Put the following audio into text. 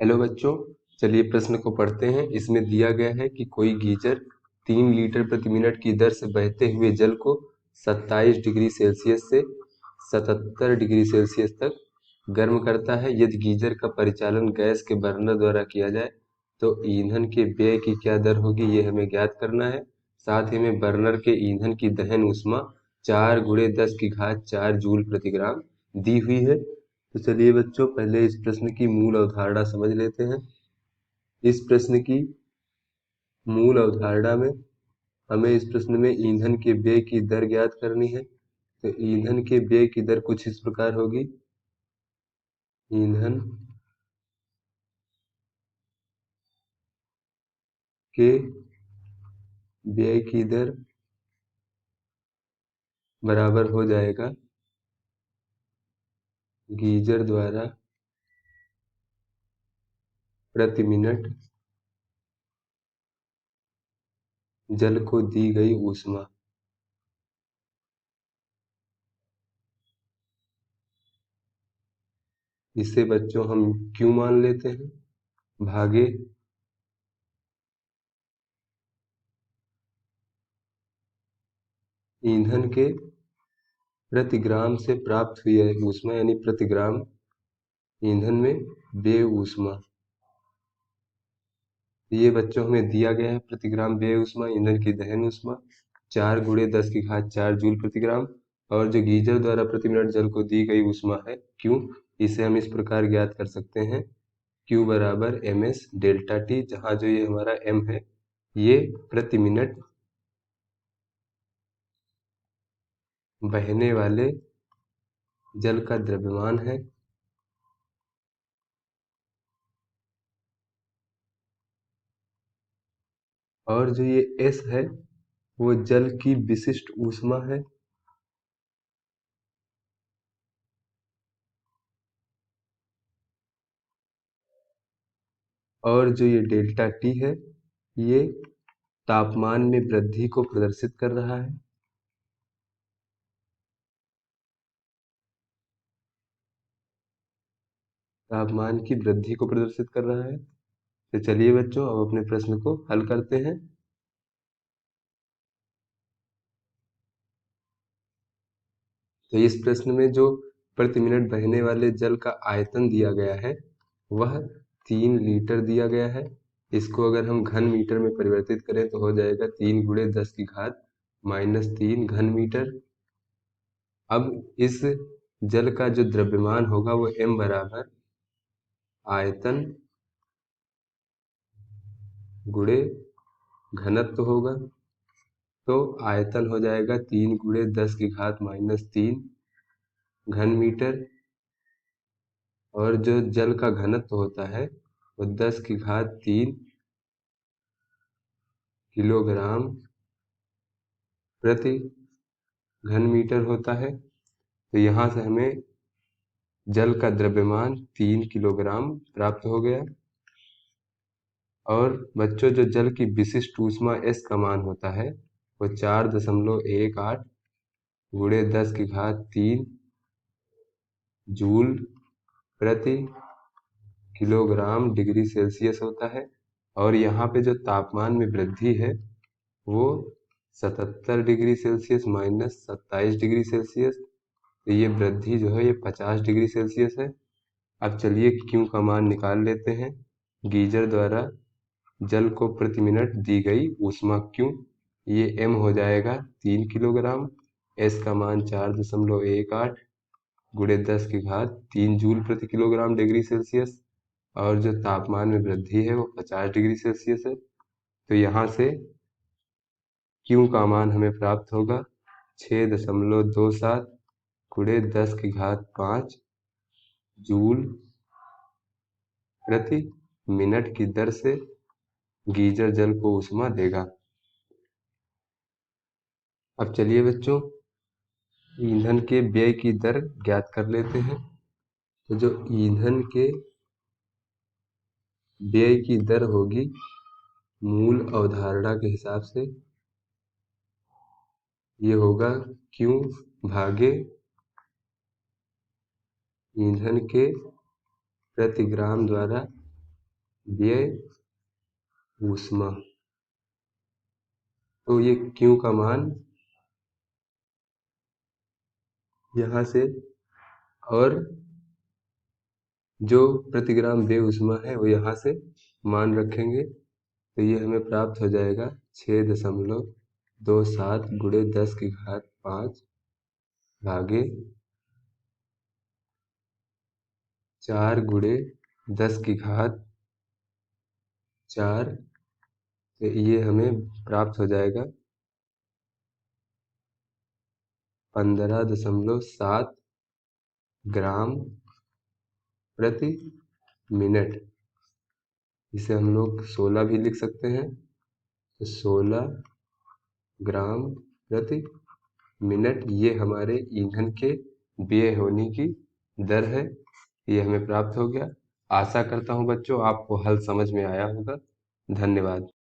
Hello बच्चों, चलिए प्रश्न को पढ़ते हैं। इसमें दिया गया है कि कोई गीजर 3 लीटर प्रति मिनट की दर से बहते हुए जल को 27 डिग्री सेल्सियस से 77 डिग्री सेल्सियस तक गर्म करता है। यदि गीजर का परिचालन गैस के बर्नर द्वारा किया जाए तो ईंधन के व्यय की क्या दर होगी, ये हमें ज्ञात करना है। साथ ही में बर्नर के ईंधन की दहन ऊष्मा 4 गुणे 10 की घात 4 जूल प्रति ग्राम दी हुई है। तो चलिए बच्चों, पहले इस प्रश्न की मूल अवधारणा समझ लेते हैं। इस प्रश्न की मूल अवधारणा में हमें इस प्रश्न में ईंधन के व्यय की दर ज्ञात करनी है। तो ईंधन के व्यय की दर कुछ इस प्रकार होगी। ईंधन के व्यय की दर बराबर हो जाएगा गीजर द्वारा प्रति मिनट जल को दी गई ऊष्मा। इसे बच्चों हम क्यों मान लेते हैं, भागे ईंधन के प्रति ग्राम से प्राप्त हुई है ऊष्मा, यानी प्रति ग्राम ईंधन में व्यय ऊष्मा। ये बच्चों हमें दिया गया है प्रति ग्राम व्यय ऊष्मा, ईंधन की दहन ऊष्मा 4 गुणे 10 की घात 4 जूल प्रति ग्राम। और जो गीजर द्वारा प्रति मिनट जल को दी गई ऊष्मा है क्यू, इसे हम इस प्रकार ज्ञात कर सकते हैं। क्यू बराबर एम एस डेल्टा टी, जहाँ जो ये हमारा एम है ये प्रति मिनट बहने वाले जल का द्रव्यमान है, और जो ये एस है वो जल की विशिष्ट ऊष्मा है। और जो ये डेल्टा टी है ये तापमान में वृद्धि को प्रदर्शित कर रहा है। तापमान की वृद्धि को प्रदर्शित कर रहा है। तो चलिए बच्चों, अब अपने प्रश्न को हल करते हैं। तो इस प्रश्न में जो प्रति मिनट बहने वाले जल का आयतन दिया गया है वह 3 लीटर दिया गया है। इसको अगर हम घन मीटर में परिवर्तित करें तो हो जाएगा 3 गुणे 10 की घात -3 घन मीटर। अब इस जल का जो द्रव्यमान होगा वो m बराबर आयतन गुणे घनत्व होगा। तो आयतन हो जाएगा 3 गुणे 10 की घात -3 घन मीटर, और जो जल का घनत्व होता है वो 10 की घात 3 किलोग्राम प्रति घन मीटर होता है। तो यहाँ से हमें जल का द्रव्यमान 3 किलोग्राम प्राप्त हो गया। और बच्चों, जो जल की विशिष्ट ऊष्मा S का मान होता है वो 4.18 गुणे 10 की घात 3 जूल प्रति किलोग्राम डिग्री सेल्सियस होता है। और यहाँ पे जो तापमान में वृद्धि है वो 77 डिग्री सेल्सियस -27 डिग्री सेल्सियस। तो ये वृद्धि जो है ये 50 डिग्री सेल्सियस है। अब चलिए क्यू का मान निकाल लेते हैं। गीजर द्वारा जल को प्रति मिनट दी गई ऊष्मा क्यू, ये m हो जाएगा 3 किलोग्राम, s का मान 4.18 गुणे 10 की घात 3 जूल प्रति किलोग्राम डिग्री सेल्सियस, और जो तापमान में वृद्धि है वो 50 डिग्री सेल्सियस है। तो यहाँ से क्यू का मान हमें प्राप्त होगा 6.27 गुणे 10 की घात 5 जूल प्रति मिनट की दर से गीजर जल को ऊष्मा देगा। अब चलिए बच्चों, ईंधन के व्यय की दर ज्ञात कर लेते हैं। तो जो ईंधन के व्यय की दर होगी मूल अवधारणा के हिसाब से ये होगा क्यू भागे ईंधन के प्रति ग्राम द्वारा व्यय ऊष्मा। तो ये Q का मान यहाँ से, और जो प्रति ग्राम व्यय ऊष्मा है वो यहाँ से मान रखेंगे, तो ये हमें प्राप्त हो जाएगा 6.27 गुणे 10⁵ भागे 4 गुणे 10⁴, तो ये हमें प्राप्त हो जाएगा 15.7 ग्राम प्रति मिनट। इसे हम लोग 16 भी लिख सकते हैं, तो 16 ग्राम प्रति मिनट ये हमारे ईंधन के व्यय होने की दर है। ये हमें प्राप्त हो गया। आशा करता हूँ बच्चों आपको हल समझ में आया होगा। धन्यवाद।